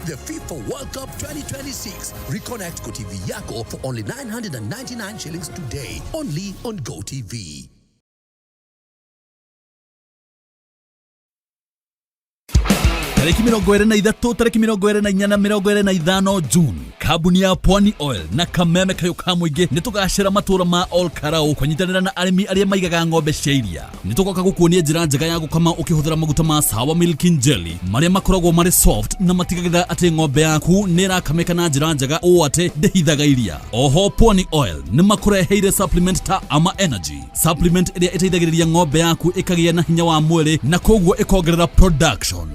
the FIFA World Cup 2026. Reconnect GoTV Yako for only 999 shillings today. Only on GoTV. Tariki 23 tariki 24 25 June, kabuni ya Pwani Oil na Kameme Kayuka Muingi nitugashira matura ma All Karau kunyitanira na arimi aria maigaga ng'ombe cia iria. Nitugoka gukuonia njira njega ya gukama ukihuthira maguta ma Sawa Milking Jelly maria makoragwo mari soft na matigagira ati ng'ombe yaku nirakameka na njira njega o ate ndehithaga iria. Oho Pwani Oil ni makureheire supplement ta Ama Energy, supplement iria iteithagiriria ng'ombe yaku ikagia na hinya wa mwiri na koguo ikongerera production.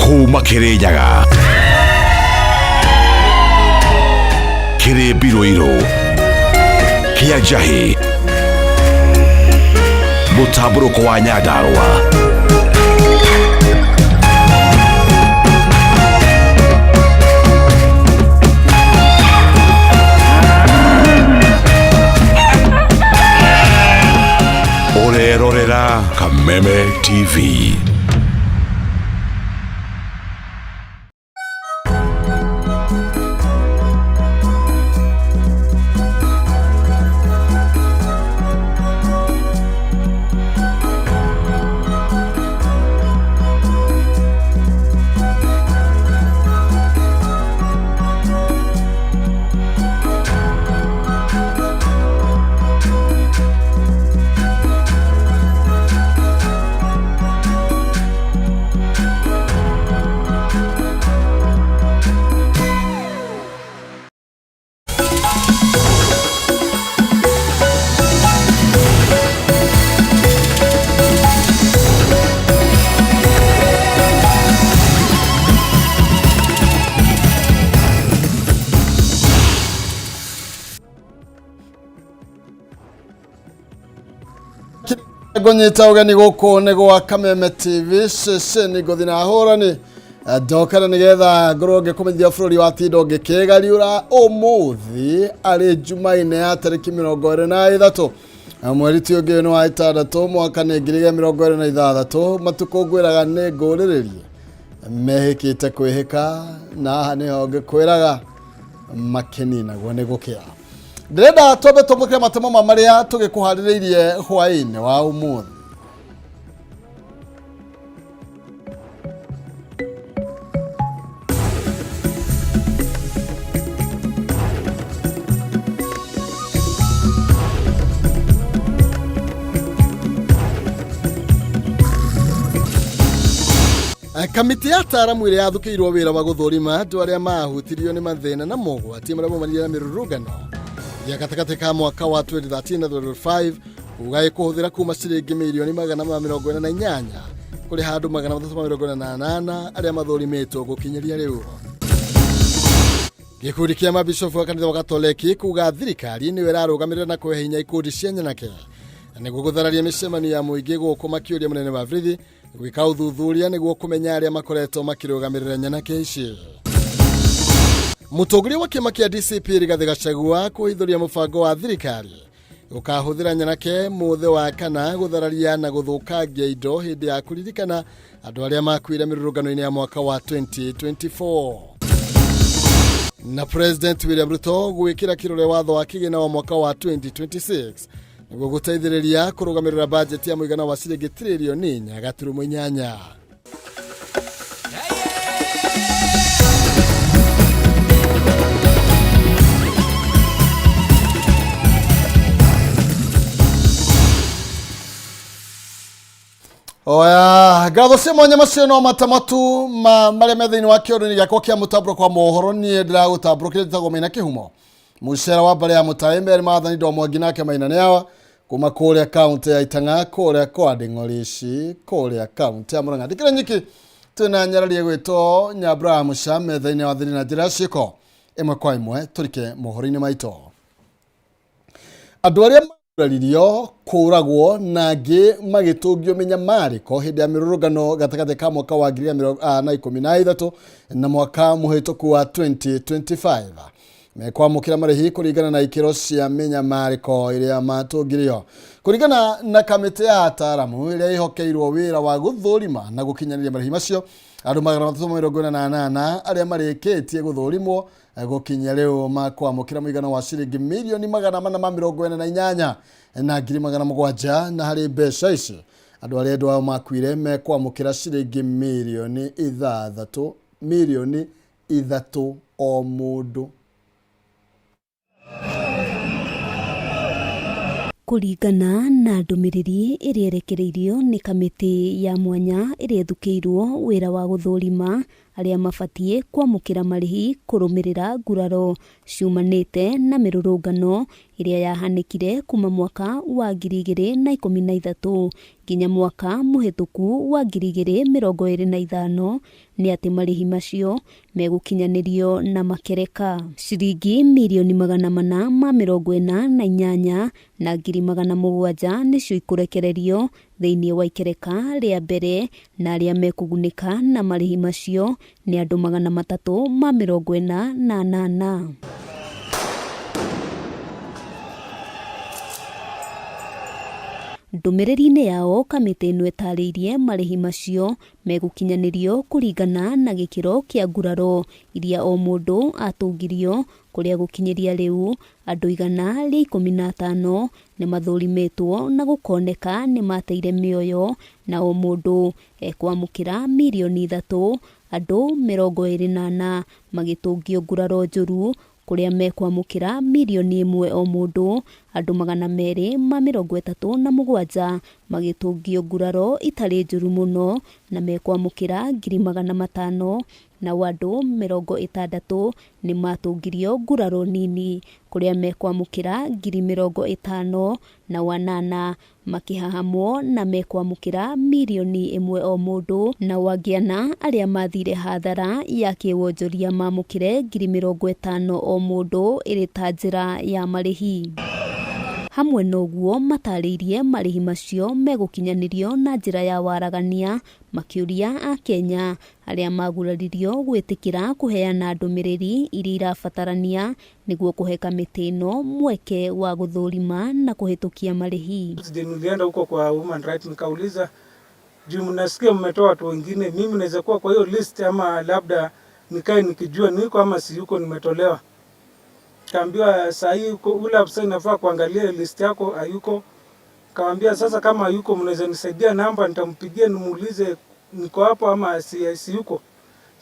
Kuma Kirinyaga, Kiribiruiru, Kiajahi, Mutaburuko wa Nyandarua, Orerorera Kameme TV. Gonyita ugani guku ni gwa Kameme TV shene gothina horani dokana nigetha ngoroge kumithia bururi wa tindo ngikegariura umuthi ari Jumaine ya tariki 23 mweri tiongi no wa 6 mwaka ni 2026 matuko gwiraga ne nguriririe mehikite kwihika na hane ngikwiraga makenina gwo ni gukia. Ndenda tobe tomuke matemo maria tugikuhaririirie hwaini wa umuthi. Kamiti ya ataramu iria yathukirwo wira wa guthurima andu aria mahutirio ni mathina na mogwati maria momanire mirurungano ya katikati ka mwaka wa 2013 na 2005 ugai kuhuthira kuma ciringi milioni 148 kuri handu 348 aria mathurimitwo gukinyiria riu. Gikundi kia mabishofu wa kanitha wa Katoliki kuga thirikari ni wera rugamirira na kwehinya ikundi cia nyanake niguo guthararia micemano ya muingi guku makiuria munene wa Vrithi gwika uthuthuria niguo kumenya aria makoretwo makirugamirira nyanake ici. Mutongoria wa kiama kia DCP Rigathi Gachagua kuhithuria mubango wa thirikari ukahuthira nyanake muthe wa kana guthararia na guthukangia indo hindi ya kuririkana andu aria makuire mirurungano-ini ya mwaka wa 2024. Na President William Ruto gwikira kirore watho wa kigina wa mwaka wa 2026 niguo guteithiriria kurugamirira budget ya muigana wa ciringi trilioni 4.8. Oya, gatho cia mwanya macio no matamatu maria methini wa kioroni giakwa kia mutabro kwa mohoro ni ndira gutabro kitagwo Maina Kihumo. Mucera wa bare ya Mutaembe ari mathani ndo mwangi nake Maina ni awa kuma kule account ya Itanga kule kwa Dingolishi kule account ya Murang'a. Dikira nyiki tuna nyararie gwito Nyabra Mushame thini wa thini na njira ciko imwe kwa imwe turike mohoro-ini maito. Andu aria raririo kuragwo nagi magitungio menyamari ko hindi ya mirurugano gatakate ka mwaka wa 2013 na mwaka muhituku wa 2025 mekwamukira marihi kurigana na ikiro cia minyamariko iria matungirio kurigana na kamite ya ataramu iria ihokeirwo wira wa guthurima na gukinyaniria marihi macio andu 348 aria marikitie guthurimwo gukinya riu makwamukira muigana wa ciringi milioni 448 na ngiri 700 na hari mbeca ici andu aria ndwa makwire mekwamukira ciringi milioni 3 o mundu. Kuringana na ndumiriri iria erekereirio ni kamiti ya mwanya iria ethukiirwo wira wa guthurima aria mabatie kwamukira marihi kurumirira nguraro ciumanite na mirurungano iria yahanikire kuma mwaka wa 2013 nginya mwaka muhituku wa 2025 ni ati marihi macio megukinyanirio na makereka ciringi milioni 448 na ngiri 700 nicio ikurekererio thiini wa ikereka ria mbere na aria mekugunika na marihi macio ni andu 348. Ndumiriri-ini yao kamite ino etariirie marihi macio megukinyanirio kuringana na gikiro kia nguraro iria o mundu atungirio kuria gukinyiria riu andu 115 ni mathurimitwo na gukoneka ni mateire mioyo na o mundu ekwamukira milioni 3 andu 24 magitungio nguraro njuru kuria mekwamukira milioni 1 o mundu andu 237 magitungio nguraro itari njuru muno na mekwamukira ngiri 500 na andu 60 ni matungirio nguraro nini kuria mekwamukira ngiri 50 na 8 makihahamwo na mekwamukira milioni 1 o mundu na wagiana aria mathire hathara ya kiwonjoria mamukire ngiri 50 o mundu iri ta njira ya marihi. Hamwe noguo matariirie marihi macio megukinyanirio na njira ya waragania makiuria a Kenya aria maguraririo gwitikira kuheana ndumiriri iria irabatarania niguo kuhe kamiti ino mweke wa guthurima na kuhitukia marihi. Nilienda huko kwa Human Rights nikauliza juu mnasikia mmetoa watu wengine, mimi naweza kuwa kwa hiyo list ama labda nikae nikijua niko ama si yuko nimetolewa. Kaambiwa saa hii ule afisa inafaa kuangalia list yako hayuko. Kaambia sasa kama hayuko mnaweza nisaidia namba nitampigia nimuulize niko hapo ama si yuko.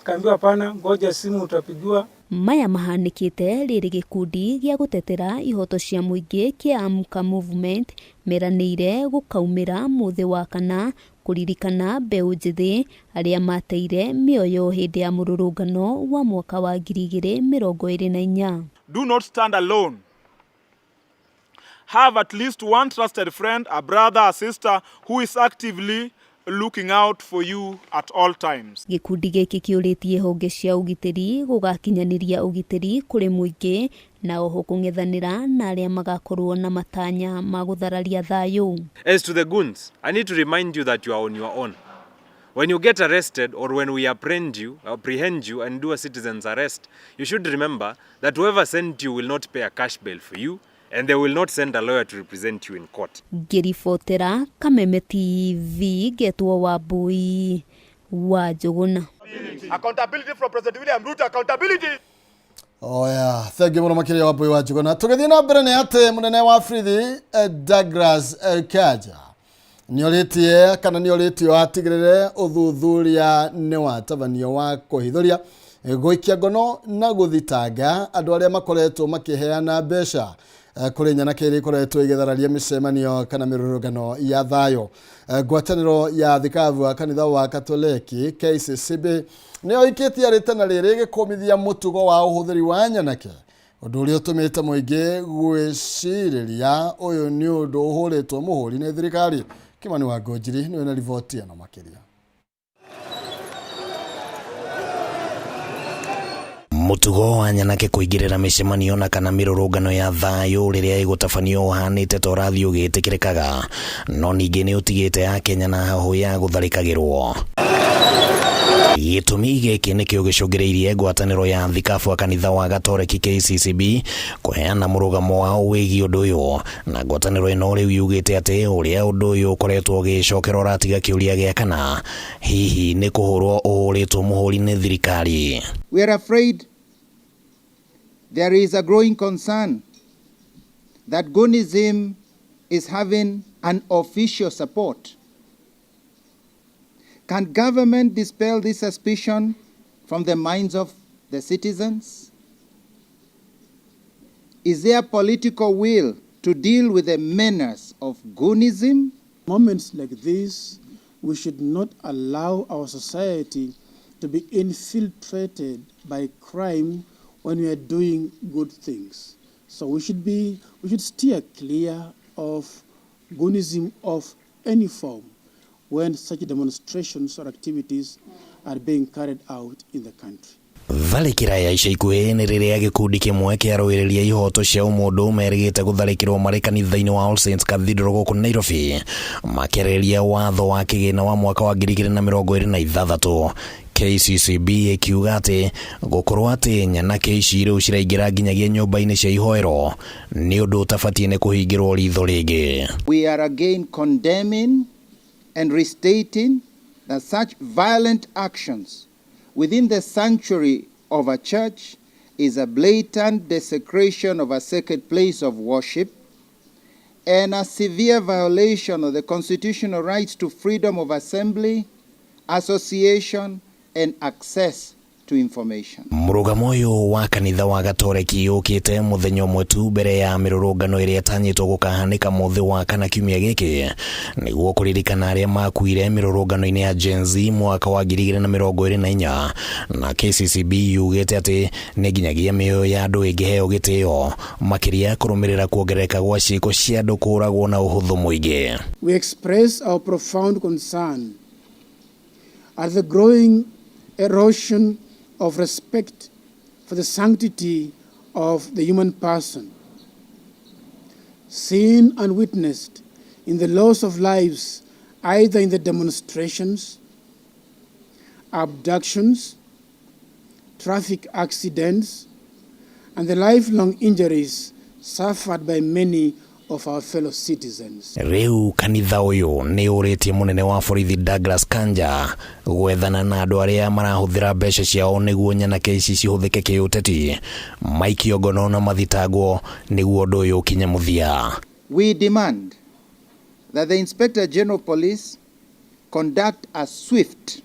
Kaambiwa hapana, ngoja simu utapigiwa. Maya mahanikite riri gikundi gia gutetera ihoto cia muingi kia Amka Movement meranire gukaumira muthi wa kana kuririkana mbeu njithi aria mateire mioyo hindi ya mururungano wa mwaka wa 2024. Do not stand alone. Have at least one trusted friend, a brother, a sister who is actively looking out for you at all times. Gikundi giki kiuritie honge cia ugitiri gugakinyaniria ugitiri kuri muingi na oho kung'ethanira na aria magakorwo na matanya ma guthararia thayu. As to the goons, I need to remind you that you are on your own. When you get arrested or when we apprehend you and do a citizen's arrest, you should remember that whoever sent you will not pay a cash bail for you and they will not send a lawyer to represent you in court. Ngiribotera Kameme TV getwo Wambui wa Njuguna. Accountability from President William Ruto, accountability. Oh yeah, thank you muno makiria Wambui wa Njuguna. Tugethi na mbere ni ati munene wa Frithi Douglas Kaja nioritie kana nioritio atigirire uthuthuria ni watabanio wa kuhithuria goikia ngono na guthitanga andu aria makoretwo makiheana mbeca kuri nyanake iri koretwo igethararia micemanio kana mirurungano ya thayo. Ngwataniro ya thikavu kanitha wa Katoliki KCCB nio ikitie ritana riri gikomithia mutugo wa uhuthiri wa nyanake undu uria utumite muingi gwiciriria uyu ni undu uhuritwo muhuri ni thirikari. Kimani wa Ngojiri niwe na riboti ya makiria. Mutugo wa nyanake kuigirira micemanio na kana mirurungano ya thayo riria igutabanio hanite torathi ugitikirikaga no ningi ni utigite ya Kenya na haho ya gutharikagirwo. Gĩtũmi gĩkĩ nĩkĩo gĩcũngĩrĩirie ngwatanĩro ya thikabu wa kanitha wa Gatoreki KCCB kũheana mũrũgamo wao wĩgiĩ ũndũ ũyũ, na ngwatanĩro ĩno rĩu yugĩte atĩ ũrĩa ũndũ ũyũ ũkoretwo ũgĩcokera ũratiga kĩũria gĩa kana hihi nĩ kũhũrwo ũhũrĩtwo mũhũri nĩ thirikari. We are afraid there is a growing concern that Gunism is having an official support. Can government dispel this suspicion from the minds of the citizens? Is there political will to deal with the menace of Gunism? Moments like this, we should not allow our society to be infiltrated by crime when we are doing good things. So we should steer clear of Gunism of any form when such demonstrations or activities are being carried out in the country. Tharĩkĩra ya ica ikuhĩ nĩ rĩrĩa gĩkundi kĩmwe kĩarũĩrĩria ihoto cia ũmũndũ merĩgĩte gũtharĩkĩrwo marĩ kanitha-inĩ wa All Saints Cathedral gũkũ Nairobi makĩarĩrĩria watho wa kĩgĩna wa mwaka wa 2026. KCCB ikiuga atĩ gũkorwo atĩ nyanake ici rĩu ciraingĩra nginyagia nyũmba-inĩ cia ihoero nĩ ũndũ ũtabatiĩ nĩ kũhingĩrwo ritho rĩngĩ. We are again condemning and restating that such violent actions within the sanctuary of a church is a blatant desecration of a sacred place of worship and a severe violation of the constitutional rights to freedom of assembly, association, and access to information. Mũrũgamo ũyũ wa kanitha wa Gatoreki ũkĩte mũthenya ũmwe tu mbere ya mĩrũrũngano ĩrĩa ĩtanyĩtwo gũkahanĩka mũthĩ wa kana kiumia gĩkĩ nĩguo kũririkana arĩa makuire mĩrũrũngano-inĩ ya Gen Z mwaka wa 2024, na KCCB yugĩte atĩ nĩ nginyagia mĩoyo ya andũ ĩngĩheo gĩtĩo makĩria kũrũmĩrĩra kuongerereka gwa ciĩko cia andũ kũragwo na ũhũthũ mũingĩ. We express our profound concern at the growing erosion of respect for the sanctity of the human person, seen and witnessed in the loss of lives either in the demonstrations, abductions, traffic accidents, and the lifelong injuries suffered by many of our fellow citizens. Rĩu kanitha ũyũ nĩ ũrĩtie mũnene wa borithi Douglas Kanja gwethana na andũ arĩa marahũthĩra mbeca ciao nĩguo nyanake ici cihũthĩke kĩũteti, maikio ngono na mathitangwo nĩguo ũndũ ũyũ ũkinye mũthia. We demand that the Inspector General of Police conduct a swift,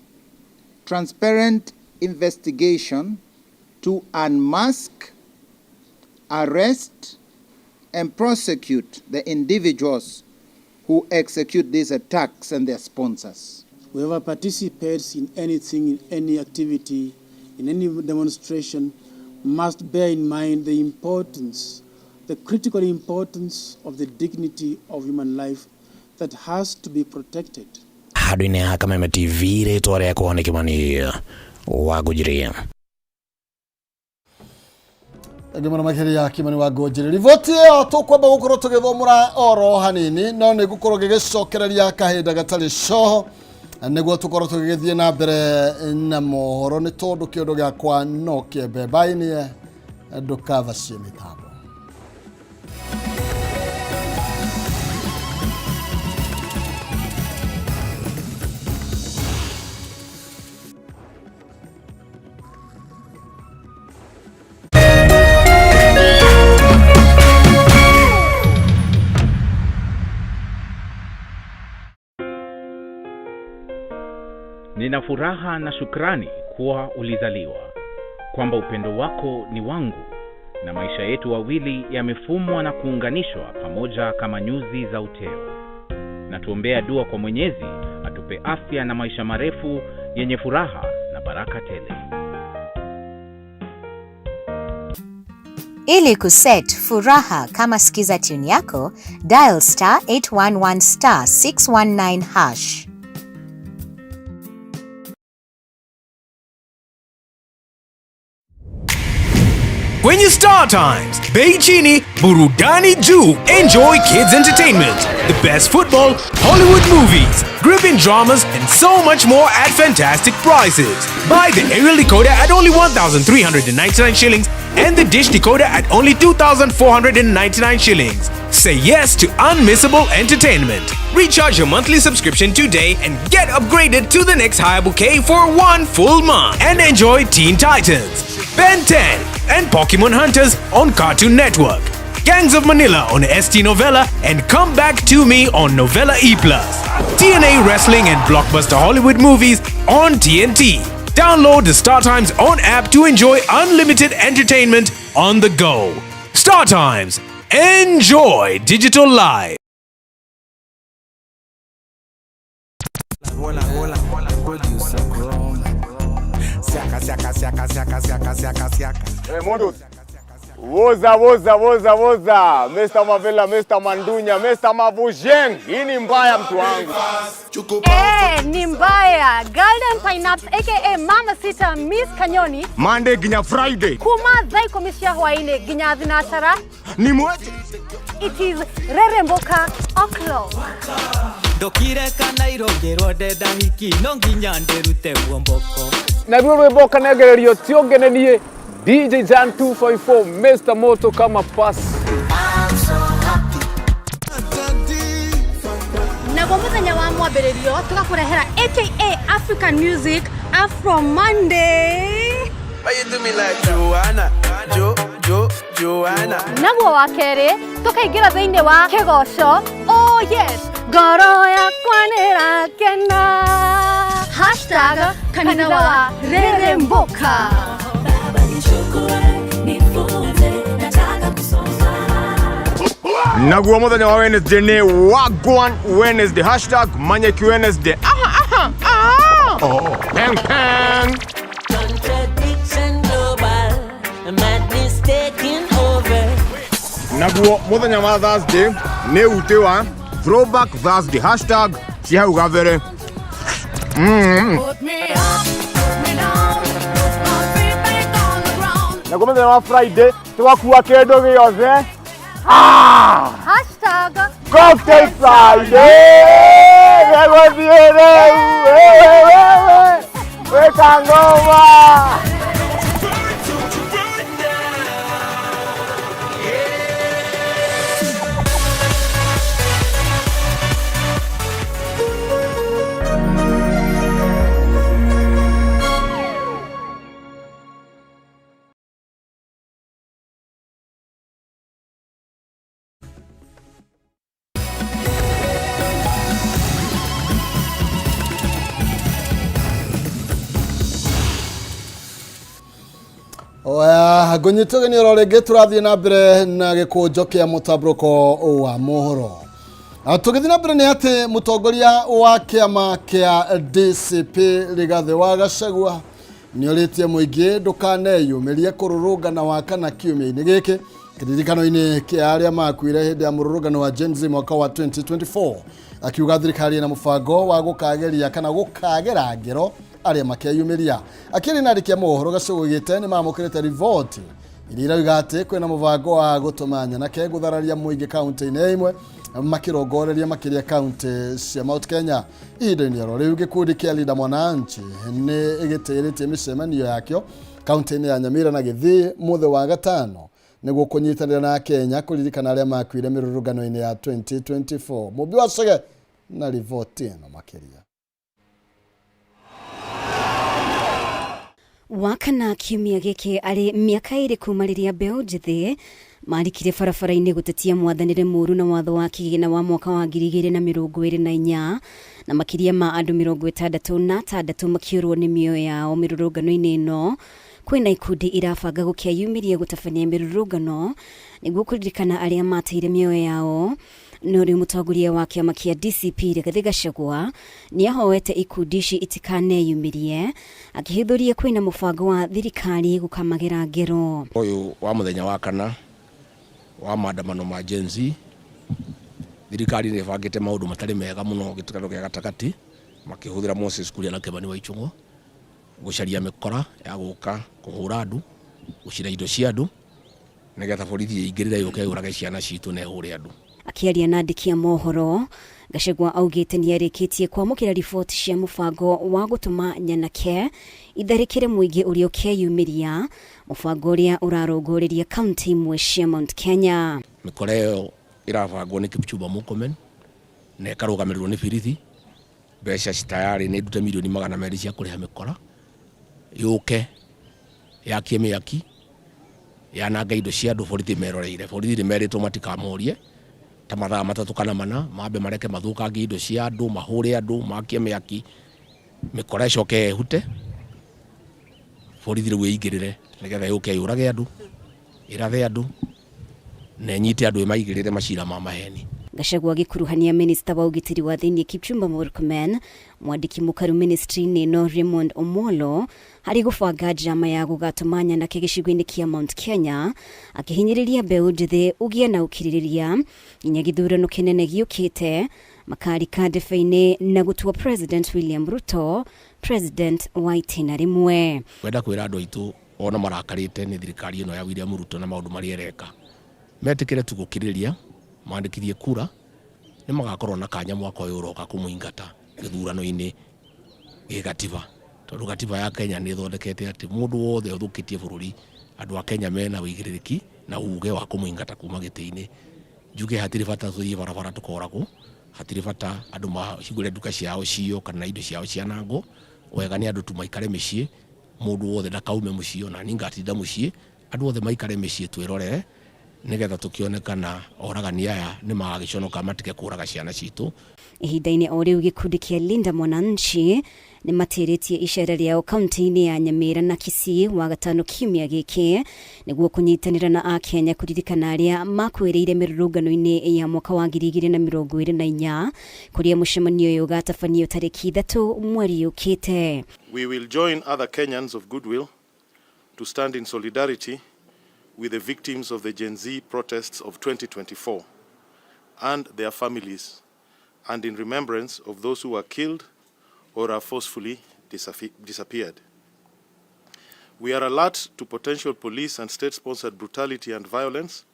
transparent investigation to unmask, arrest, and prosecute the individuals who execute these attacks and their sponsors. Whoever participates in anything, in any activity, in any demonstration, must bear in mind the importance, the critical importance of the dignity of human life that has to be protected. Handũ-inĩ ha Kameme TV rĩtwa rĩakwa nĩ Kĩmani wa Ngũnjiri. Agimana makiria Kimani wa Ngũnjiri. Riboti ĩyo tũkwamba gũkorwo tũgĩthomora oro hanini, no nĩ gũkorwo gĩgĩcokereria kahinda gatarĩ coho nĩguo tũkorwo tũgĩgĩthiĩ na mbere na mohoro nĩ tondũ kĩũndũ gĩakwa no kĩembe baini ndũkathacie mĩtambo. Nina furaha na shukrani kuwa ulizaliwa, kwamba upendo wako ni wangu, na maisha yetu wawili yamefumwa na kuunganishwa pamoja kama nyuzi za uteo. Na tuombea dua kwa Mwenyezi atupe afya na maisha marefu yenye furaha na baraka tele. Ili kuset furaha kama sikiza tune yako, dial *811 *619#. kwenye Star Times. Bei chini, burudani juu. Enjoy kids entertainment, the best football, Hollywood movies, gripping dramas, and so much more at fantastic prices. Buy the aerial decoder at only 1,399 shillings and the dish decoder at only 2,499 shillings. Say yes to unmissable entertainment. Recharge your monthly subscription today and get upgraded to the next higher bouquet for 1 full month. And enjoy Teen Titans, Ben 10, and Pokemon Hunters on Cartoon Network. Gangs of Manila on ST Novella, and Come Back to Me on Novella E+. TNA Wrestling and Blockbuster Hollywood movies on TNT. Download the Star Times On app to enjoy unlimited entertainment on the go. Star Times. Enjoy digital life. Hey, Mondo. Woza. Mr. Mavela, Mr. Mandunya, Mr. Mavujeng. Hii ni mbaya mtu wangu. Ni mbaya. Golden Pineapple aka Mama Sita Miss Kanyoni. Monday ginya Friday. Kuma dhai komishia huaine ginya zinashara. Ni mweche. It is Rere Mboka O'Clock. Dokire kana irogero deda hiki nonginya nderute Mboko. Na rwe boka negererio tiongenenie DJ Jan 254 Mr. Moto kama pasi. Na kwa muthenya wa mwambĩrĩrio tugakurehera aka African Music Afro Monday. Why you do me like Joanna? Naguo wa kerĩ tukaingira thĩinĩ wa kĩgoco. Oh yes, ngoro yakwa nĩrakena. #kanitha wa Rere Mboka. Naguo muthenya wa Wednesday ni Wagwan Wednesday #Manyeki Wednesday. Peng. Contradiction global, madness taking over. Naguo muthenya wa Thursday ni ute wa Throwback Thursday #Chihau Gavere. Naguo muthenya wa Friday tugakua kendo giothe. #Cocktail Friday. Weka ngoma. Gonyitogeni ororege turathie na mbere na gikunjo kia mutabroko wa mohoro. Tugithie na mbere ni ati mutongoria wa kiama kia DCP Rigathi wa Gachagua ni oritie muingi ndukaneyumirie kururungana wa kana kiumia-ini giki kiririkano-ini kia aria makuire hindi ya mururungano wa Gen Z mwaka wa 2024 akiuga thirikari na mubango wa gukageria kana gukagera ngero aria makeyumiria akiri na rikia mohoro Gachagua gite ni mamukirite rivoti iria irauga ati kwina mubango wa gutumanya na ke guthararia muingi kaunti-ini imwe makirongoreria makiria kaunti cia Mount Kenya ihinda-ini ro riu gikundi kia Linda Mwananchi ni igitiritie micemanio yakio kaunti-ini ya Nyamira na Githii muthe wa gatano niguo kunyitanira na Kenya kuririkana aria makuire mirurungano-ini ya 2024 mubi wa Chege na rivoti ino makiria. Wakana kiumia giki ari miaka iri kuma riria mbeu njithi marikire barabara-ini gutetia mwathanire muru na watho wa kigina wa mwaka wa 2024 na makiria ma andu 66 makiurwo ni mioyo yao mirurungano-ini ino. Kwina ikundi irabanga gukiayumiria gutabania mirurungano niguo kuririkana aria mateire mioyo yao. Nuri mutongoria wa kiama kia DCP Rigathi Gachagua ni ahoete ikundi ici itikaneyumirie akihithuria kwina mubango wa thirikari gukamagira ngero. Uyu wa muthenya wa kana wa maandamano ma Gen Z thirikari ni bangite maundu matari mega muno gitukano gia gatakati makihuthira Moses Kuria na Kimani Waichung'wa gucaria mikora ya guka kuhura andu gucira indo cia andu nigetha borithi ingirire yuke urage ciana citu na hure andu. Akiaria na andiki a mohoro, Gachagua augite niarikitie kwamukira riboti cia mubango wa gutuma nyanake itharikire muingi uria ukeyumiria, mubango uria urarongoriria kaunti imwe cia Mount Kenya. Mikora iyo irabangwo ni Kipchumba Murkomen na ikarugamirwo ni birithi. Mbeca citayari ni ndute milioni 200 cia kuriha mikora yuke yakie mĩaki yananga indo cia andu borithi meroreire. Borithi meritwo matikamorie ta mathaa 3 kana 4 mambe mareke mathukangie indo cia andu, mahure andu, makie mĩaki, mikora icoke ehute. Borithi rĩu ĩingĩrĩre nigetha yuke yurage andu, irathe andu na nyite andu maigĩrĩre macira ma maheni. Gachagua gikuruhania minister wa ugitiri wa thiini Kipchumba Murkomen, mwandiki mukaru ministry-inĩ no Raymond Omolo hari gubanga njama ya gugatumanya na gĩcigo-inĩ kia Mount Kenya, akihinyĩrĩria mbeũ njĩthĩ ugie na ukiririria nginya gĩthurano kĩnene gĩũkĩte makarika ndebe-inĩ na gutua President William Ruto president wa itĩna rĩmwe. Wenda kwĩra andũ aitũ ona marakarĩte nĩ thirikari ĩno ya William Ruto na maũndũ marĩa ĩreka, metikire tu gũkirĩria mandikithie kura ni magakorwo na kanya mwaka uyu uroka kumuingata githurano-ini gigatiba. Tondu gatiba ya Kenya ni thondekete ati mundu wothe uthukitie bururi andu a Kenya mena wigiririki na uge wa kumuingata kuma giti-ini. Njuge hatiri bata thuthie barabara tukoragwo, hatiri bata andu mahingure duka ciao cio kana indo ciao cianango, wega ni andu tumaikare micii, mundu wothe ndakaume mucio na ningatinda mucii, andu wothe maikare micii twirorere nigetha tukionekana oragani aya ni magagiconoka matike kuraga ciana citu. Ihinda-inĩ o rĩu gĩkundi kĩa Linda Mwananchi ni matĩrĩtie icera rĩao kaunti-inĩ ya Nyamira na Kisii wa gatano kiumia gĩkĩ nĩguo kũnyitanĩra na Akenya kũririkana arĩa makuĩrĩire mĩrũrũngano-inĩ ya mwaka wa 2024 kũrĩa mũcemanio ũyũ ũgatabanio tarĩki 3 mweri ũkĩte. We will join other Kenyans of goodwill to stand in solidarity with the victims of the Gen Z protests of 2024 and their families, and in remembrance of those who were killed or are forcefully disappeared. We are alert to potential police and state-sponsored brutality and violence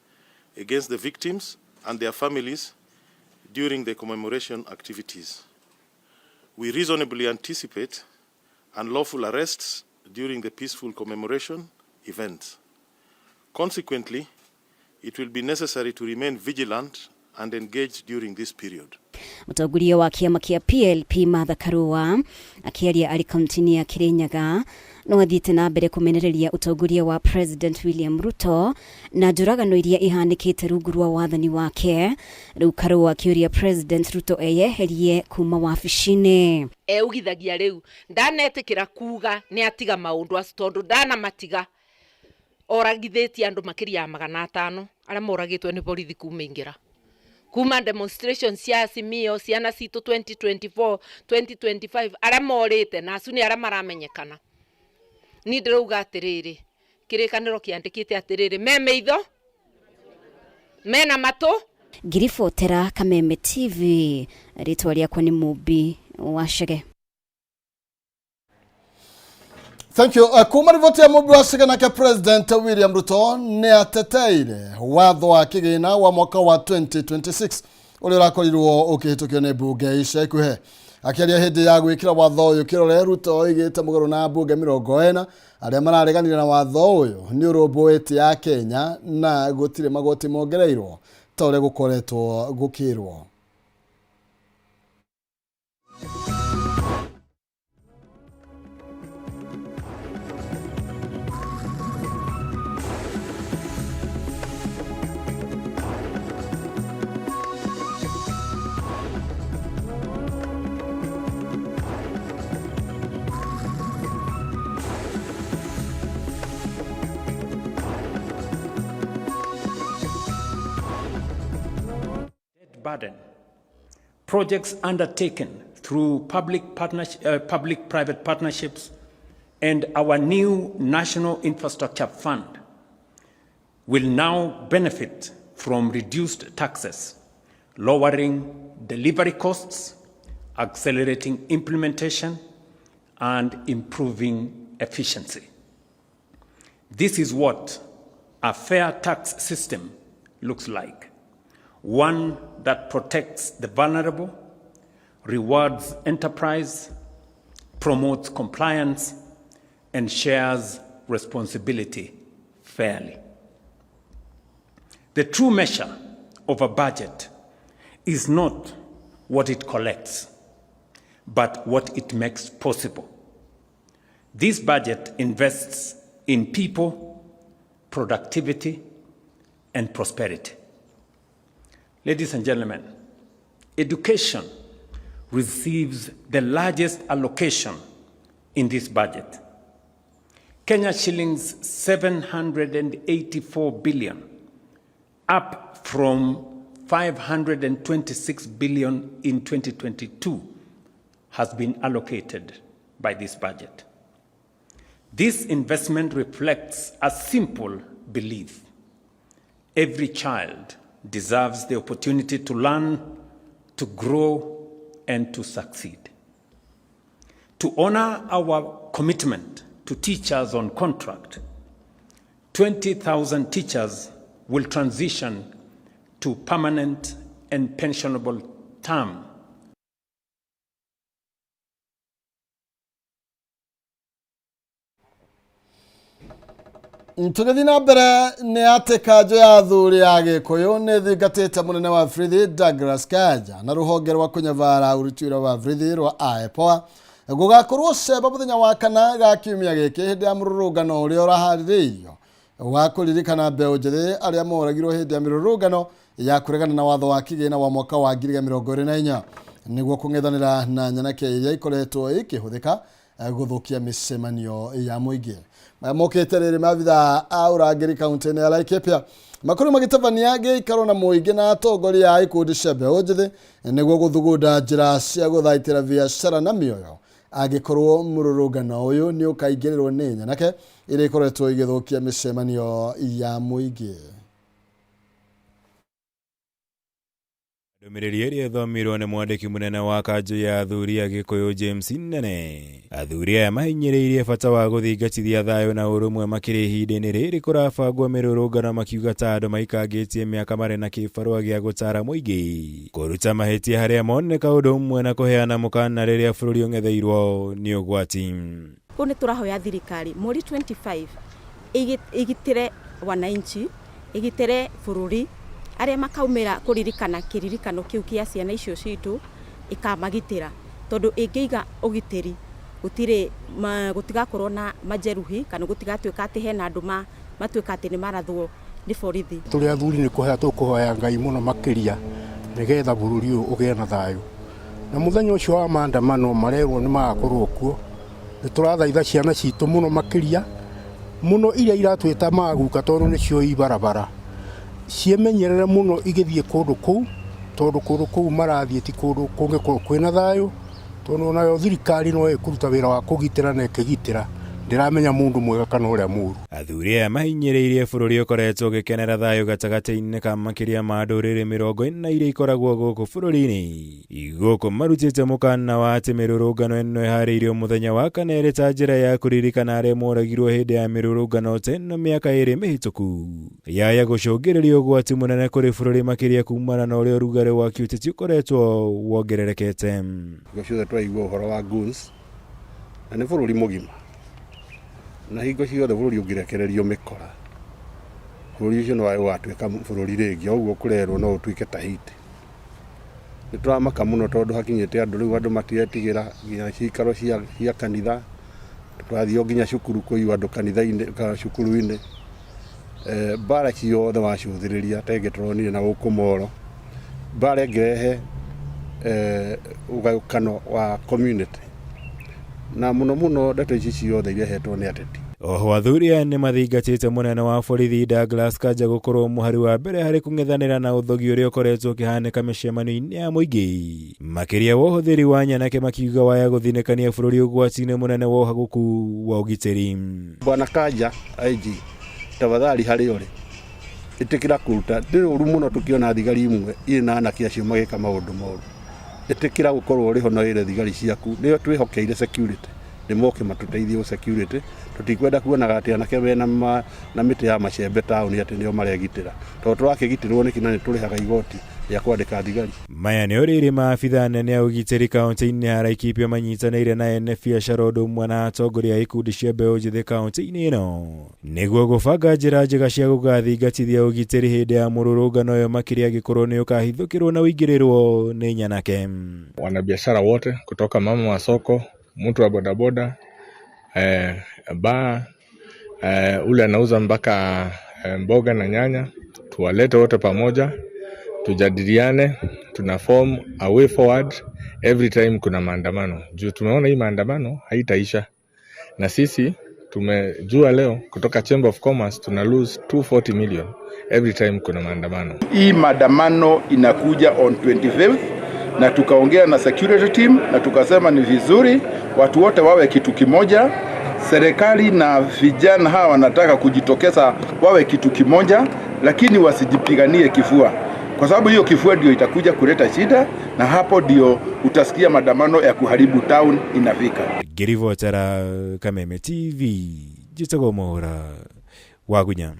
against the victims and their families during the commemoration activities. We reasonably anticipate unlawful arrests during the peaceful commemoration events. Consequently, it will be necessary to remain vigilant and engaged during this period. Mũtongoria wa kĩama kĩa PLP Martha Karua akiaria arĩ kaunti-inĩ ya Kirinyaga no athiĩte na mbere kũmenereria ũtongoria wa President William Ruto na njũragano iria ihanĩkĩte rungu rwa wathani wake. Rĩu Karua akĩũria President Ruto eyeherie kuma wabici-inĩ. Eugithagia rĩu ndanetĩkĩra kuga nĩ atiga maũndũ acio tondũ ndanamatiga oragithĩtie andũ makĩria ya 500 arĩa moragĩtwo nĩ borithi kumaingĩra kuma demonstrations cia Azimio ciana citũ 2024 2025 arĩa morĩte na acu nĩ arĩa maramenyekana. Ni ndĩrauga atĩrĩrĩ kĩrĩkanĩro kĩandĩkĩte atĩrĩrĩ me maitho mena matũ. Ngiribotera Kameme TV, rĩtwa rĩakwa nĩ Mũmbi Wachege. Thank you. Kuma riboti ya Mũmbi Wachege nake President William Ruto ni ateteire watho wa kĩgĩna wa mwaka wa 2026 ũrĩa ũrakorirwo ũkĩhĩtũkio nĩ mbunge ica ikuhĩ. Akiaria hĩndĩ ya gwĩkĩra watho ũyũ kĩrore Ruto oigĩte mũgarũ na mbunge 40 arĩa marareganire na watho ũyũ nĩ ũrũmbũĩte ya Kenya na gũtirĩ magoti mongereirwo ta ũrĩa gũkoretwo gũkĩrwo. Burden. Projects undertaken through public-private partnerships and our new National Infrastructure Fund will now benefit from reduced taxes, lowering delivery costs, accelerating implementation, and improving efficiency. This is what a fair tax system looks like. One that protects the vulnerable, rewards enterprise, promotes compliance, and shares responsibility fairly. The true measure of a budget is not what it collects, but what it makes possible. This budget invests in people, productivity, and prosperity. Ladies and gentlemen, education receives the largest allocation in this budget. Kenya shillings 784 billion, up from 526 billion in 2022, has been allocated by this budget. This investment reflects a simple belief: every child deserves the opportunity to learn, to grow, and to succeed. To honor our commitment to teachers on contract, 20,000 teachers will transition to permanent and pensionable term. Tugethi na mbere ni ati kanjo ya athuri a Gikuyu ni thingatite munene wa borithi Douglas Kanja na ruhonge rwa kunyavara uruti wira wa borithi rwa IPOA gugakorwo cemba muthenya wa kana ga kiumia giki hindi ya mururungano uria urahaririirio wa kuririkana mbeu njithi aria moragirwo hindi ya mirurungano ya kuregana na watho wa kigina wa mwaka wa 2024 niguo kung'ethanira na nyanake iria ikoretwo ikihuthika guthukia micemanio ya muingi. Mokete riri mavitha aurangiri kaunti-ini ya Laikipia makuru magitabania giikaro na muingi na atongoria a ikundi cia mbeũ njithi niguo guthugunda njira cia guthaitira biacara na mioyo agikorwo mururungano uyu ni ukaingĩrĩrwo ni nyanake iria ikoretwo igithukia micemanio ya muingi. Ndũmĩrĩri ĩrĩa ĩthomirwo nĩ mwandĩki mũnene wa kanjũ ya athuri a Gĩkũyũ James Nene. Athuri aya mahinyĩrĩirie bata wa gũthingatithia thayũ na ũrũmwe makĩria ihinda-inĩ rĩrĩ kũrabangwo mĩrũrũngano makiuga ta andũ maikangĩtie mĩaka marĩ na kĩbarũa gĩa gũtara mũingĩ kũruta mahĩtia harĩa moneka ũndũ ũmwe na kũheana mũkana rĩrĩa bũrũri ũng'etheirwo nĩ ũgwati. Kũu nĩ tũrahoya thirikari mweri 25 igitĩre wananchi, igitĩre bũrũri aria makaumira kuririkana kiririkano kiu kia ciana icio citu ikamagitira tondu ingiiga ugitiri gutigakorwo na majeruhi kana gutigatuika ati hena andu matuika ati ni marathwo ni borithi. Turi athuri ni kuhoya tukuhoya Ngai muno makiria nigetha bururi uyu ugie na thayu na muthenya ucio wa maandamano marerwo ni magakorwo kuo ni turathaitha ciana citu muno makiria muno iria iratwita maguka tondu nicio ibarabara ciemenyerere muno igithie kundu kuu tondu kundu kuu marathie ti kundu kungikorwo kwina thayu tondu nayo thirikari no ikuruta wira wa kugitira na ikigitira ndiramenya mundu mwega kana uria muru. Athuri aya mahinyĩrĩirie bũrũri ũkoretwo ũgĩkenera thayũ gatagatĩ-inĩ ka makĩria ma ndũrĩrĩ 40 iria ikoragwo gũkũ bũrũri-inĩ. Gũkũ marutĩte mũkana wa atĩ mĩrũrũngano ĩno ĩharĩirio mũthenya wa kana ĩrĩ ta njĩra ya kũririkana arĩa moragirwo hĩndĩ ya mĩrũrũngano ta ĩno mĩaka ĩrĩ mĩhĩtũku. Yaya gũcũngĩrĩria ũgwati mũnene kũrĩ bũrũri makĩria kumana na ũrĩa ũrugarĩ wa kĩũteti ũkoretwo wongererekete. Gũciothe twaigua ũhoro wa goons na nĩ bũrũri mũgima na hingo ciothe bũrũri ũngĩrekererio mĩkora bũrũri ũcio no watuĩka bũrũri rĩngĩ ũguo kũrerwo no ũtuĩke ta hiti. Nĩ tũramaka mũno tondũ hakinyĩte andũ rĩu andũ matiretigĩra nginya cikaro cia kanitha twathiĩ nginya cukuru kũiwa andũ kanitha-inĩ kana cukuru-inĩ mbara ciothe wacũthĩrĩria tegĩtũronire na gũkũ Moro mbara ĩngĩrehe ũgayũkano wa community na muno ndeto ici ciothe irehetwo nĩ ateti. Oho athuri aya nĩ mathingatĩte mũnene wa borithi Douglas Kanja gũkorwo mũhari wa mbere harĩ kũng'ethanĩra na ũthogi ũrĩa ũkoretwo ũkĩhanĩka mĩcemanio-inĩ ya mũingĩ. Makĩria wa ũhũthĩri wa nyanake makiuga waya gũthinĩkania bũrũri ũgwati-inĩ mũnene wa ũhagũku wa ũgitĩri. Bwana Kanja IG tafadhali harĩ ũrĩ ĩtĩkĩra kũruta ndĩrĩ ũru mũno tũkĩona thigari imwe irĩ na anake acio magĩka maũndũ moru. Ĩtĩkĩra gũkorwo ũrĩ ho na wĩre thigari ciaku nĩyo twĩhokeire security nimoke matuteithie security tutikwenda kuona ati anake bena na miti ya macembe town ati nio maregitira to twakigitirwo ni kinani turihaga igoti ya kwandika thigari. Maya nĩ ũrĩrĩ maabitha anene a ũgitĩri kaunti-inĩ ya Laikipia manyitanĩire na ene biacara ũndũ ũmwe na atongoria a ikundi cia mbeũ njĩthĩ kaunti-inĩ ĩno nĩguo gũbanga njĩra njega cia gũgathingatithia ũgitĩri hĩndĩ ya mũrũrũngano ũyũ makĩria angĩkorwo nĩ ũkahithũkĩrwo na ũingĩrĩrwo nĩ nyanake. Wanabiashara wote kutoka mama wa soko, mtu wa bodaboda, bar, ule anauza mpaka mboga na nyanya, tuwalete wote pamoja, tujadiliane, tuna form a way forward every time kuna maandamano. Juu tumeona hii maandamano haitaisha. Na sisi tumejua leo kutoka Chamber of Commerce tuna lose 240 million every time kuna maandamano. Hii maandamano inakuja on 25th na tukaongea na security team na tukasema ni vizuri watu wote wawe kitu kimoja. Serikali na vijana hawa wanataka kujitokeza wawe kitu kimoja, lakini wasijipiganie kifua. Kwa sababu hiyo kifua ndio itakuja kuleta shida, na hapo ndio utasikia maandamano ya kuharibu town inafika. Ngirivotera Kameme TV, Jitagwo Mohora Wagunya.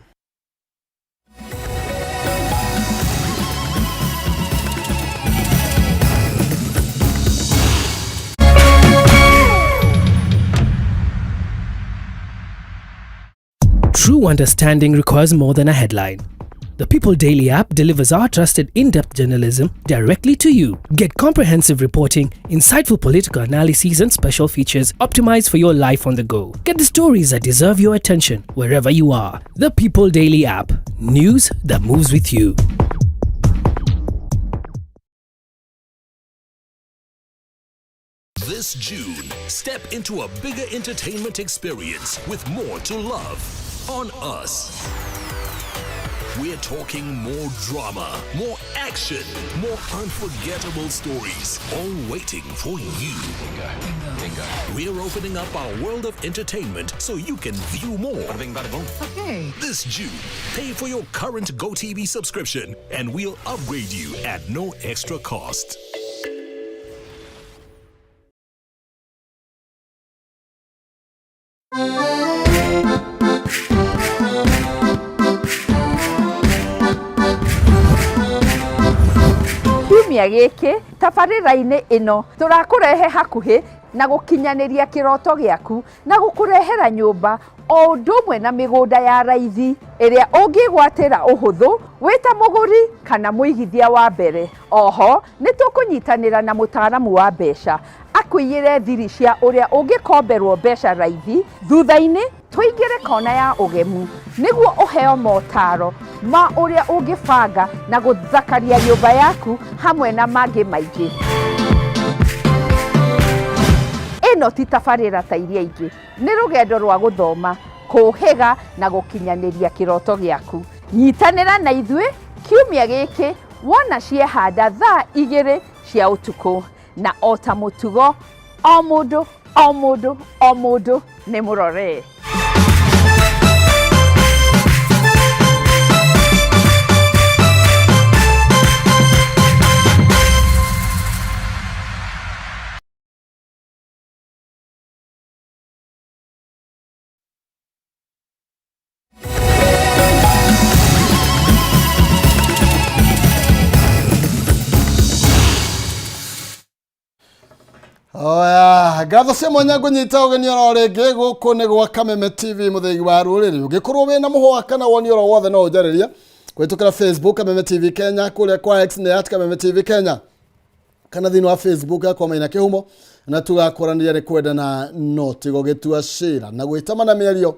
True understanding requires more than a headline. The People Daily app delivers our trusted in-depth journalism directly to you. Get comprehensive reporting, insightful political analyses and special features optimized for your life on the go. Get the stories that deserve your attention wherever you are. The People Daily app. News that moves with you. This June, step into a bigger entertainment experience with more to love on Us. We're talking more drama, more action, more unforgettable stories, all waiting for you. We're opening up our world of entertainment so you can view more. Okay. This June, pay for your current GoTV subscription and we'll upgrade you at no extra cost. Kiumia giki tabarĩra-inĩ ĩno tũrakũrehe hakuhĩ na gũkinyanĩria kĩroto gĩaku na gũkũrehera nyũmba o ũndũ ũmwe na mĩgũnda ya raithi ĩrĩa ũngĩgwatĩra ũhũthũ wĩta mũgũri kana mũigithia wa mbere. Oho nĩ tũkũnyitanĩra na mũtaaramu wa mbeca akũiyĩre thiri cia ũrĩa ũngĩkomberwo mbeca raithi. Thutha-inĩ tũingĩre kona ya ũgemu nĩguo ũheo motaro ma ũrĩa ũngĩbanga na gũthakaria nyũmba yaku hamwe na mangĩ maingĩ. Ĩno ti tabarĩra ta iria ingĩ, nĩ rũgendo rwa gũthoma, kũhĩga na gũkinyanĩria kĩroto gĩaku. Nyitanĩra na ithuĩ kiumia gĩkĩ wona ciehanda thaa 2 cia ũtukũ, na o ta mũtugo o mũndũ nĩ mũrore. Oya, gatho cia mwanya kunyita ũgeni oro rĩngĩ gũkũ nĩ gwa Kameme TV mũthegi wa rũrĩrĩ. Ũngĩkorwo wĩna mũhwa kana woni oro wothe no ũnjarĩrie kũhĩtũkĩra Facebook Kameme TV Kenya, kũrĩa kwa X nĩ @Kameme TV Kenya, kana thĩinĩ wa Facebook yakwa Maina Kĩhumo, na tũgakũranĩria nĩ kwendana no tigo gĩtua cira na gwĩtama na mĩario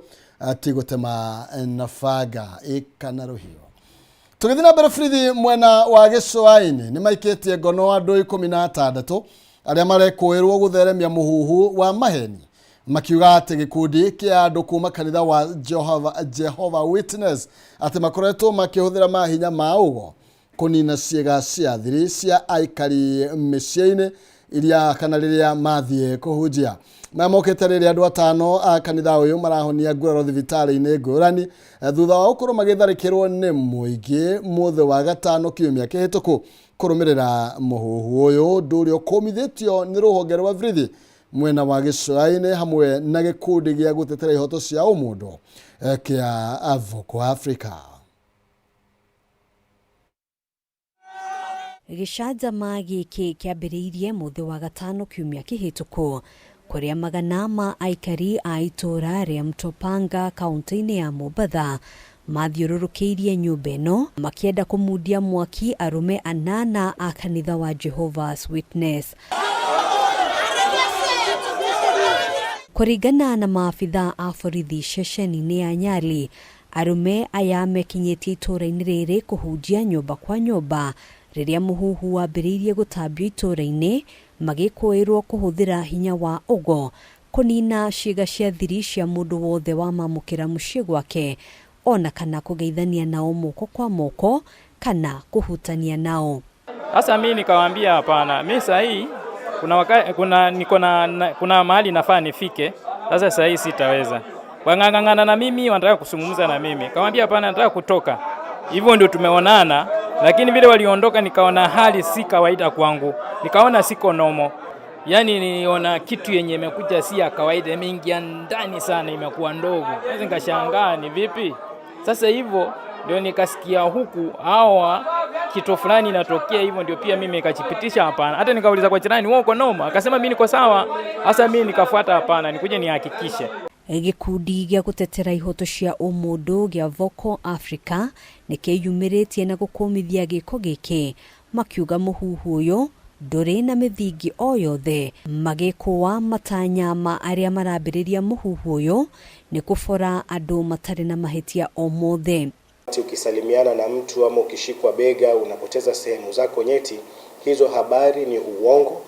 tigũtema na banga ĩkana rũhiũ. Tũgĩthiĩ na mbere Frithi mwena wa Gĩcũa-inĩ nĩ maikĩtie ngono andũ 16 arĩa marekũĩrwo gũtheremia mũhuhu wa maheni, makiuga atĩ gĩkundi kĩa andũ kuma kanitha wa Jehovah Witness atĩ makoretwo makĩhũthĩra mahinya ma ũgo kũnina ciĩga cia thiri cia aikari mĩciĩ-inĩ iria kana rĩrĩa mathiĩ kũhunjia. Mamokĩte rĩrĩa andũ 5 a kanitha ũyũ marahonia nguraro thibitarĩ-inĩ ngũrani thutha wa gũkorwo magĩtharĩkĩrwo nĩ mũingĩ mũthĩ wa gatano kiumia kĩhĩtũku kũrũmĩrĩra mũhuhu ũyũ ũndũ ũrĩa ũkũmithĩtio nĩ rũhonge rwa Vrithi mwena wa gĩcũa-inĩ hamwe na gĩkundi gĩa gũtetera ihoto cia ũmũndũ kĩa Avoko Africa. Gĩcanjama gĩkĩ kĩambĩrĩirie mũthĩ wa gatano kiumia kĩhĩtũku kũrĩa magana ma aikari a itũra rĩa Mtopanga kaunti-inĩ ya Mombatha mathiũrũrũkĩirie nyũmba ĩno makĩenda kũmundia mwaki arũme 8 a kanitha wa Jehovah's Witness. Kũringana na maabitha a borithi ceceni-inĩ ya Nyali, arũme aya mekinyĩtie itũra-inĩ rĩrĩ kũhunjia nyũmba kwa nyũmba rĩrĩa mũhuhu wambĩrĩirie gũtambio itũra-inĩ, magĩkũĩrwo kũhũthĩra hinya wa ũgo kũnina ciĩga cia thiri cia mũndũ wothe wa mamũkĩra mũciĩ gwake, ona kana kũgeithania nao moko kwa moko kana kũhutania nao. Sasa mimi nikawaambia hapana, mimi sahi kuna mahali nafaa nifike. Sasa sahi sitaweza. Wangangana na mimi, wanataka kusungumza na mimi. Kawaambia hapana, nataka kutoka. Hivyo ndio tumeonana, lakini vile waliondoka nikaona hali si kawaida kwangu. Nikaona siko nomo. Yaani niliona kitu yenye imekuja si ya kawaida, imeingia ndani sana, imekuwa ndogo. Sasa nikashangaa ni vipi? Sasa hivyo ndio nikasikia huku hawa kitu fulani inatokea, hivyo ndio pia mimi nikachipitisha hapana. Hata nikauliza kwa jirani, wewe uko noma? Akasema mimi niko sawa. Sasa mimi nikafuata hapana, nikuje nihakikishe. Gĩkundi gĩa gũtetera ihoto cia ũmũndũ gĩa Avoko Africa nĩkĩyumĩrĩtie na gũkũmithia gĩko gĩkĩ, makiuga mũhuhu ũyũ ndũrĩ na mĩthingi o yothe, magĩkũa matanya ma arĩa marambĩrĩria mũhuhu ũyũ nĩ kũbora andũ matarĩ na mahĩtia o mothe. Ukisalimiana na mtu ama ukishikwa bega unapoteza sehemu zako nyeti, hizo habari ni uongo,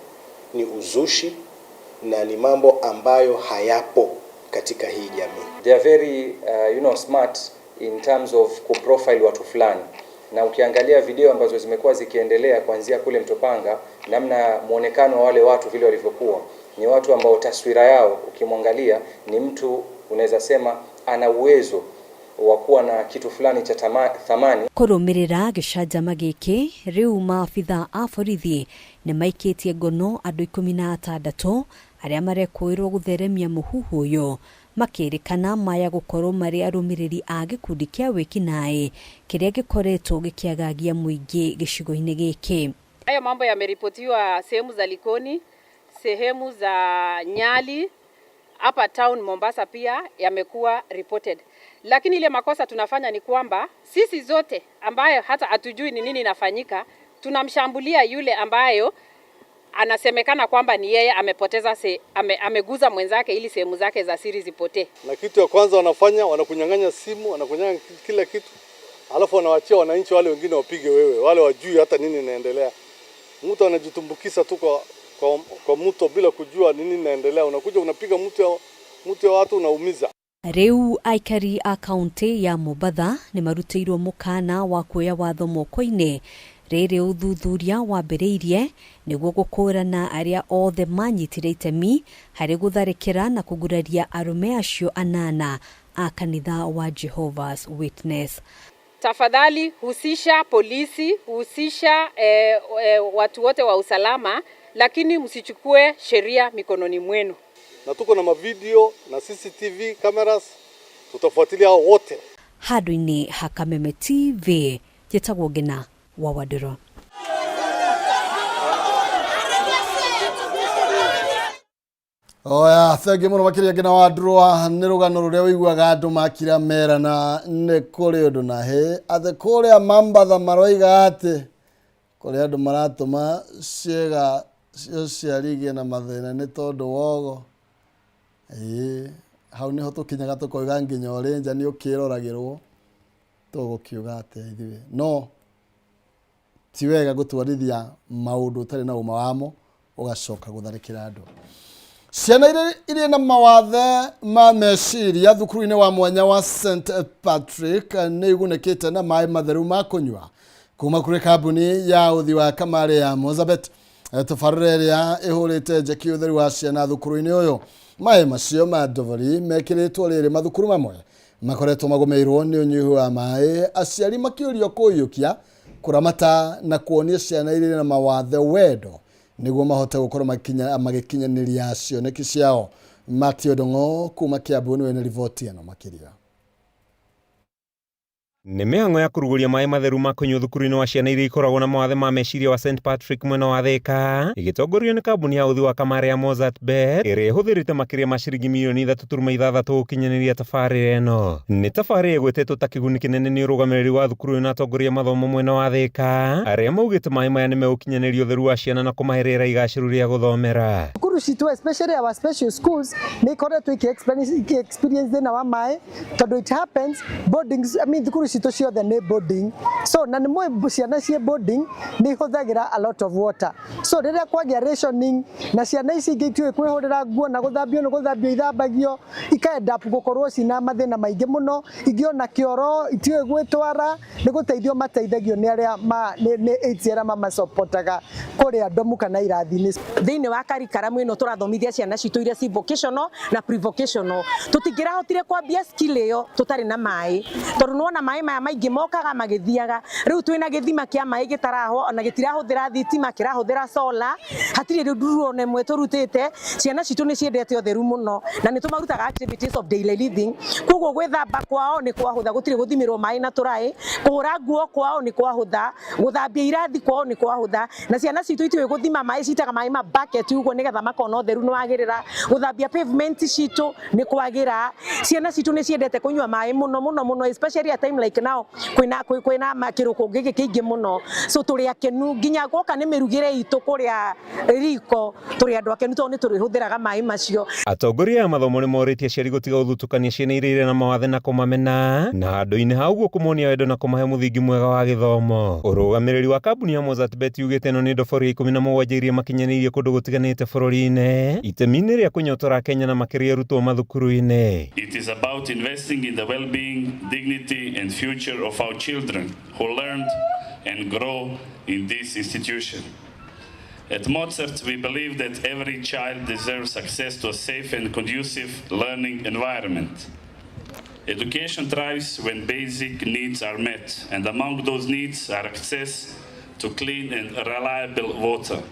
ni uzushi na ni mambo ambayo hayapo katika hii jamii. They are very smart in terms of kuprofile watu fulani. Na ukiangalia video ambazo zimekuwa zikiendelea kuanzia kule Mtopanga, namna muonekano wa wale watu vile walivyokuwa, ni watu ambao taswira yao ukimwangalia ni mtu unaweza sema ana uwezo wa kuwa na kitu fulani cha thamani. Kũrũmĩrĩra gĩcanjama gĩkĩ, rĩu maabitha a borithi nĩ maikĩtie ngono andũ 16 arĩa marekũĩrwo gũtheremia mũhuhu ũyũ, makĩrĩkana maya gũkorwo marĩ arũmĩrĩri a gĩkundi kĩa wĩkinaĩ kĩrĩa gĩkoretwo gĩkĩagagia mũingĩ gĩcigo-inĩ gĩkĩ. Hayo mambo yameripotiwa sehemu za Likoni, sehemu za Nyali, hapa town Mombasa pia yamekuwa reported. Lakini ile makosa tunafanya ni kwamba sisi zote ambayo hata hatujui ni nini inafanyika, tunamshambulia yule ambayo anasemekana kwamba ni yeye amepoteza ameguza mwenzake ili sehemu zake za siri zipotee. Na kitu ya kwanza wanafanya, wanakunyang'anya simu, wanakunyang'anya kila kitu. Alafu wanawaachia wananchi wale wengine wapige wewe, wale wajui hata nini inaendelea. Mtu anajitumbukiza tu kwa mto bila kujua nini inaendelea. Unakuja unapiga mtu ya watu unaumiza. Rĩu aikari a kaunti ya Mombatha nĩ marutĩirwo mũkana wa kuoya watho moko-inĩ rĩrĩ ũthuthuria wambĩrĩirie nĩguo gũkũrana arĩa othe manyitire itemi harĩ gũtharĩkĩra na kũguraria arũme acio 8 a kanitha wa Jehovah's Witness. Tafadhali husisha polisi, husisha watu wote wa usalama, lakini msichukue sheria mikononi mwenu. Na tuko na mavideo na CCTV cameras, tutafuatilia hao wote. Handũ-inĩ ha Kameme TV, njĩtagwo Ngina wa Wadiro. Oya, thengi mũno makĩria Ngina wa Wadiro, nĩ rũgano rũrĩa wĩiguaga andũ makira merana nĩ kũrĩ ũndũ na hĩ atĩ kũrĩa Mombatha maroiga atĩ kũrĩa andũ maratũma ciĩga cio ciarigĩe na mathĩna nĩ tondũ wogo. Hau nĩho tũkinyaga tũkoiga nginya ũrĩ nja nĩ ũkĩroragĩrwo tũgũkiuga atĩa ithuĩ. No ti wega gũtwarithia maũndũ ũtarĩ na ũma wamo ũgacoka gũtharĩkĩra andũ. Ciana irĩ na mawathe ma meciria thukuru-inĩ wa mwanya wa St Patrick nĩ igunĩkĩte na maĩ matheru ma kũnyua kuma kũrĩ kambuni ya ũthi wa kamarĩ ya Mozabet. Tabarĩra ĩrĩa ĩhũrĩte njeki ũtheru wa ciana thukuru-inĩ ũyũ. Maĩ macio ma Dovori mekĩrĩtwo rĩrĩ mathukuru mamwe makoretwo magũmĩirwo nĩ ũnyihu wa maĩ, aciari makĩũrio kũiyũkia kũramata na kuonia ciana irĩ na mawathe wendo niguo mahote gukorwo magikinyaniria cioneki ciao. Matthew Dongo kuma Kiambu niwe na riboti eno makiria. Nĩ mĩhang'o ya kũrugũria maĩ matheru ma kũnyua thukuru-inĩ wa ciana iria ikoragwo na mawathe ma meciria wa St Patrick mwena wa Thika, ĩgĩtongorio nĩ kambuni ya ũthii wa kamare ya Mozartbet ĩrĩa ĩhũthĩrĩte makĩria ma ciringi mirioni 3.6 gũkinyanĩria tabarĩra ĩno. Nĩ tabarĩra ĩgwetetwo ta kĩguni kĩnene nĩ ũrũgamĩrĩri wa thukuru na atongoria mathomo mwena wa Thika, arĩa maugĩte maĩ maya nĩ megũkinyanĩria ũtheru wa ciana na kũmaherera igacĩru rĩa gũthomera. Thukuru citu especially our special schools nĩ ikoretwo experience na wa maĩ tondũ it happens boardings, I mean thukuru citu ciothe nĩ boarding, so na nĩ mwe ciana cie boarding nĩ ihũthagĩra a lot of water, so rĩrĩa kwagĩa rationing na ciana ici ingĩ itiũĩ kwĩhũrĩra nguo na gũthambio ithambagio ikaenda gũkorwo cina mathĩna maingĩ mũno, ingĩona kĩoro itiũĩ gwĩtwara, nĩ gũteithio mateithagio nĩ arĩa nĩ aids arĩa mamacopotaga kũrĩa ndomu kana irathi-inĩ. Thĩinĩ wa karikaramu ĩno tũrathomithia ciana citũ iria ci vocational na pre-vocational, tũtingĩrahotire kwambia skill ĩyo tũtarĩ na maĩ, tondũ nĩwona maĩ maya maingĩ mokaga magĩthiaga. Rĩu twĩna gĩthima kĩa maĩ gĩtaraho ona gĩtirahũthĩra thitima, kĩrahũthĩra solar, hatirĩ rĩnduru ona ĩmwe tũrutĩte. Ciana citũ nĩ ciendete ũtheru mũno na nĩ tũmarutaga activities of daily living, koguo gwĩthamba kwao nĩ kwahũtha, gũtirĩ gũthimĩrwo maĩ na tũraĩ, kũhũra nguo kwao nĩ kwahũtha, gũthambia irathi kwao nĩ kwahũtha, na ciana citũ itiũĩ gũthima maĩ, citaga maĩ ma bucket ũguo nĩgetha makona ũtheru nĩ wagĩrĩra, gũthambia pavement citũ nĩ kwagĩra. Ciana citũ nĩ ciendete kũnyua maĩ mũno especially at time like now kwĩna makĩrũko gĩkĩ kĩingĩ mũno, so tũrĩ akenu nginya gũka nĩ mĩrugĩre itũ kũrĩa riko, tũrĩ andũ akenu tondũ nĩ tũrĩhũthĩraga maĩ macio. Atongoria a mathomo nĩ morĩtie aciari gũtiga gũthutũkania ciana iria irĩ na mawathe na kũmamena, na handũ-inĩ ha ũguo kũmonia wendo na kũmahe mũthingi mwega wa gĩthomo. Ũrũgamĩrĩri wa kambuni ya Mozartbet yugĩte ĩno nĩ ndobori 17 iria makinyanĩirie kũndũ gũtiganĩte bũrũri-inĩ, itemi-inĩ rĩa kũnyotora Kenya na makĩria arutwo mathukuru-inĩ. It is about investing in the well-being, dignity and future of our children who learned and grow in this institution. At Mozart, we believe that every child deserves access to a safe and conducive learning environment. Education thrives when basic needs are met, and among those needs are access to clean and reliable water.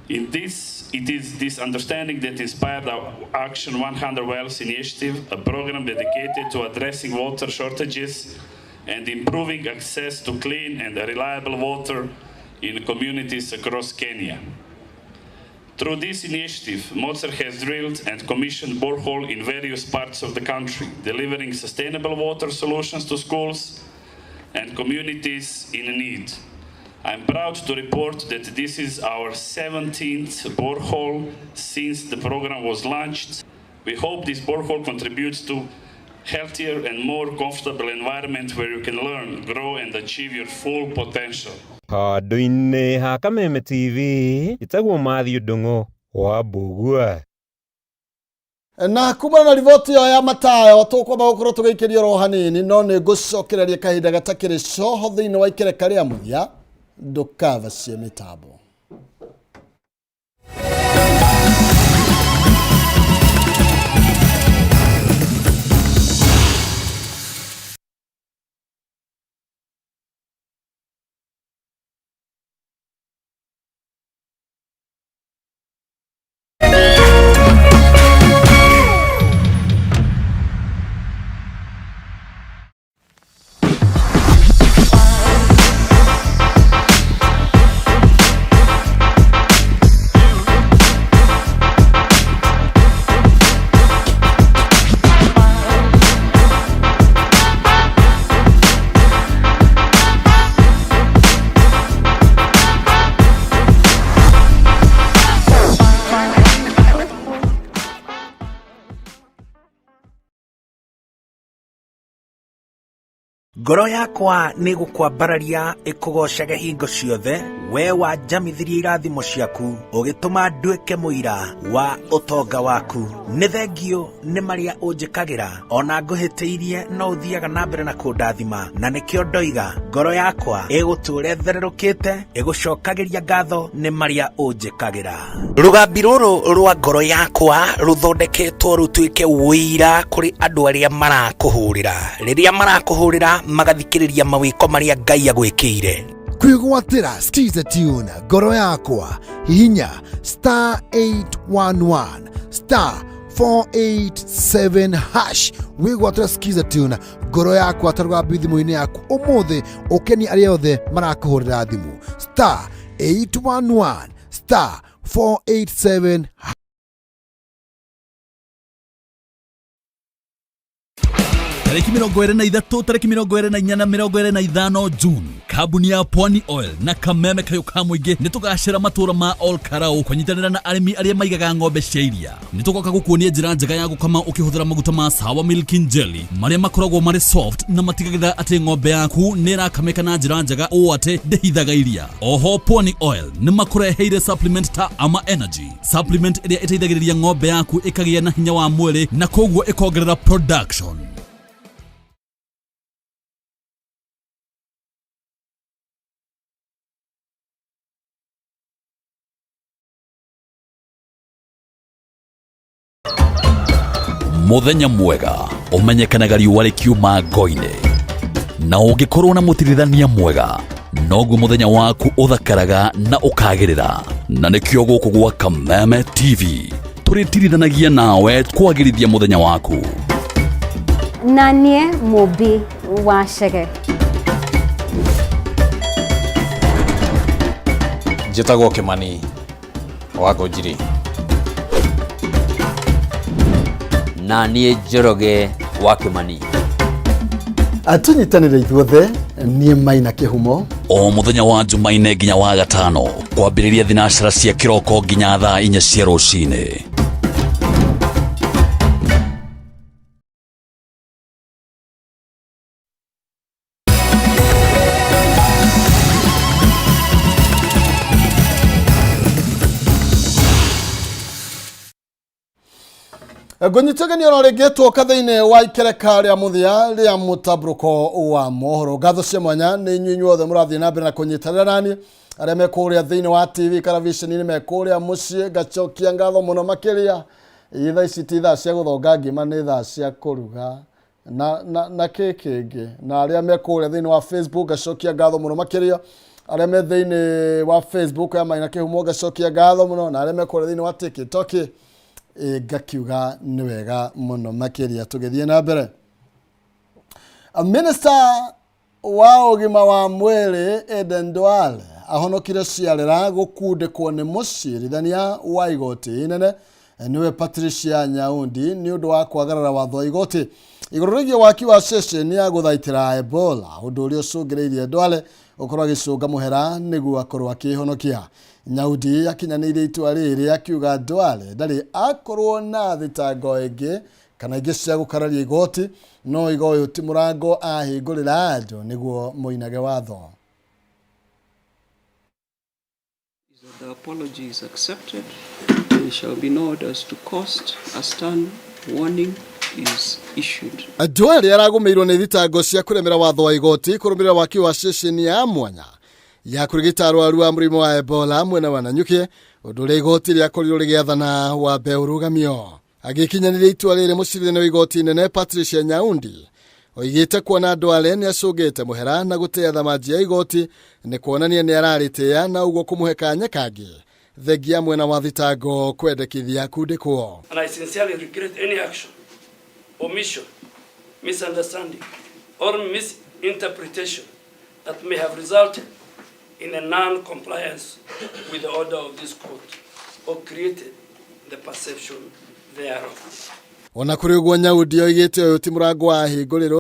It is this understanding that inspired our Action 100 Wells initiative, a program dedicated to addressing water shortages and improving access to clean and reliable water in communities across Kenya. Through this initiative, Mozart has drilled and commissioned boreholes in various parts of the country, delivering sustainable water solutions to schools and communities in need. I'm proud to report that this is our 17th borehole since the program was launched. We hope this borehole contributes to healthier and more comfortable environment where you can learn, grow and achieve your full potential. Handũ-inĩ ha Kameme TV, itagwo Matthew Dongo wa Mbugua. Na kumana na riboti yo ya Matayo tũkwamba gũkorwo tũgĩikĩrio ro hanini, no nĩ ngũcokereria kahinda gatakĩrĩ coho thĩinĩ wa ikereka rĩa mũthia ndũkava cia mĩtambo. Ngoro yakwa nĩ gũkwambararia ĩkũgocage hingo ciothe, we wanjamithirie irathimo ciaku ũgĩtũma nduĩke mũira wa ũtonga waku. Nĩ thengio nĩ marĩa ũnjĩkagĩra, ona ngũhĩtĩirie no ũthiaga na mbere na kũndathima, na nĩkĩo ndoiga ngoro yakwa ĩgũtũũre thererũkĩte ĩgũcokagĩria ngatho nĩ marĩa ũnjĩkagĩra. Rũgambi rũrũ rwa ngoro yakwa rũthondeketwo rũtuĩke ũira kũrĩ andũ arĩa marakũhũrĩra, rĩrĩa marakũhũrĩra magathikĩrĩria mawĩko marĩa Ngai agwĩkĩire. kwigwatira skiza tune ngoro yakwa hinya *811 *487 hash wigwatira skiza tune ngoro yakwa tarwa bithimu-ini yaku umuthi ukeni aria othe marakuhurira thimu *811 *487 Tariki 23, tariki 24 na 25 June, kabuni ya Pwani Oil na Kameme Kayuka Mwige nitugashira matura ma All Karau kwanyitanira na arimi aria maigaga ng'ombe cia iria. Nitugoka gukuonia njira njega ya gukama ukihuthira maguta ma Sawa Milking Jelly maria makoragwo mari soft na matigagira ati ng'ombe yaku nirakameka na njira njega o ate ndehithaga iria. Oho Pwani Oil ni makureheire supplement ta Ama Energy, supplement iria iteithagiriria ng'ombe yaku ikagia na hinya wa mwili na koguo ikongerera production. Muthenya mwega umenyekanaga riũa rikiuma ngo-inĩ na ũngĩkorwo na mũtirithania mwega noguo muthenya waku uthakaraga na ukagirira na nikio guku gwa Kameme TV tũrĩtirithanagia nawe kwagĩrithia muthenya waku. Nanie Mobi wa Chege njĩtagwo Kimani wa Ngũnjiri. Nanie Njoroge wa Kimani. Atunyitanire ithuothe nie Maina Kihumo. O muthenya wa Jumaine nginya wa Gatano kwambĩrĩria thinashara cia kiroko nginya thaa 4 cia rũcinĩ. Gonyitagania no regetwo kathaine wa ikereka ria muthia ria mutabruko wa mohoro gatho cia mwanya ni nyinyu othe murathie na mbere na kunyitanira nani aria mekuria thiini wa TV television ni mekuria mucie gachokia ngatho muno makiria itha ici ti thaa cia guthonga ngima ni thaa cia kuruga na kekenge na aria mekuria thiini wa Facebook gachokia ngatho muno makiria aria me thiini wa Facebook ya Maina Kihumo gachokia ngatho muno na aria mekuria thiini wa TikTok gakiuga ni wega muno makiria tugithie na mbere. Minister wa ugima wa mwiri Eden Duale ahonokire ciarira gukundikwo ni mucirithania wa igoti inene niwe Patricia Nyaundi ni undu wa kwagarara watho wa igoti iguru rigie waki wa session ya guthaitira Ebola undu uria ucungireirie Duale ukorwo agicunga muhera niguo akorwo akihonokia. Nyaundi akinyanĩire itua rĩrĩ akiuga Duale ndari akorwo na thitango ĩngĩ kana ingĩ cia gũkararia igoti no igoyo ti mũrango ahingũrĩra andũ niguo moinage watho. The apology is accepted. There shall be no orders to cost. A stern warning is issued. Duale aragũmĩirwo nĩ thitango cia kũremera watho wa igoti kũrũmĩrĩra waki wa ceceni ya mwanya ya kurigita arwaru a murimu wa Ebola mwena wa Nanyuki undu ri igoti ria korirwo rigiathana wa beurugamio agikinyanire itua riri mucirithania wa igoti nene Patricia Nyaundi oigite kuona Duale ni acungite muhera na gutea thamaji ya igoti ni kuonania ni araritia na uguo kumuhe kanya kangi thengia mwena wa thitango kwendekithia kundikwo. And I sincerely regret any action, omission, misunderstanding or misinterpretation that may have resulted in a non-compliance with the order of this court or created the perception thereof. Ona kuri uguo Nyaundi oigite uyu ti murango wa hingũrĩrwo